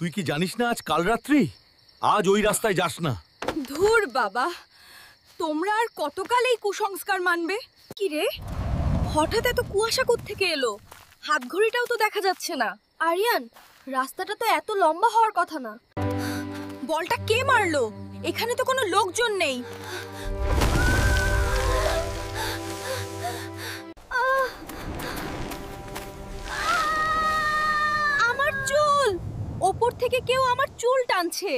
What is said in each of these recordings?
তুই কি জানিস না আজ কাল রাত্রি? আজ ওই রাস্তায় যাস না। ধুর বাবা, তোমরা আর কতকাল এই কুসংস্কার মানবে? কি রে, হঠাৎ এত কুয়াশা কোত্থেকে এলো? হাত ঘড়িটাও তো দেখা যাচ্ছে না। আরিয়ান, রাস্তাটা তো এত লম্বা হওয়ার কথা না। বলটা কে মারলো? এখানে তো কোনো লোকজন নেই। আমার চুল! ওপর থেকে কেউ আমার চুল টানছে।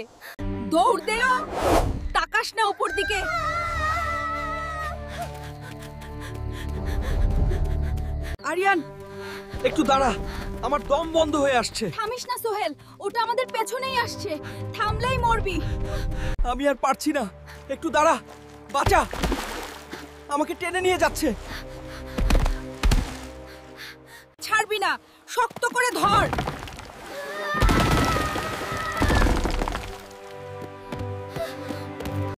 দৌড় দেও, তাকাস না ওপর দিকে। আরিয়ান, একটু দাঁড়া, আমার দম বন্ধ হয়ে আসছে। থামিস না সোহেল, ওটা আমাদের পেছনেই আসছে। থামলেই মরবি। আমি আর পারছি না, একটু দাঁড়া, বাঁচা, আমাকে টেনে নিয়ে যাচ্ছে। ছাড়বি না, শক্ত করে ধর।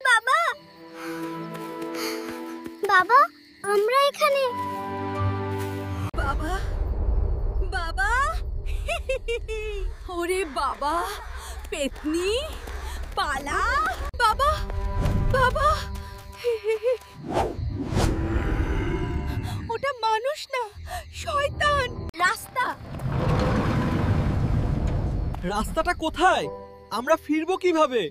বাবা, বাবা, আমরা এখানে। বাবা, বাবা, ওরে বাবা, পেতনি, পালা। বাবা, বাবা, ওটা মানুষ না, শয়তান। রাস্তা। রাস্তাটা কোথায়? আমরা ফিরবো কিভাবে?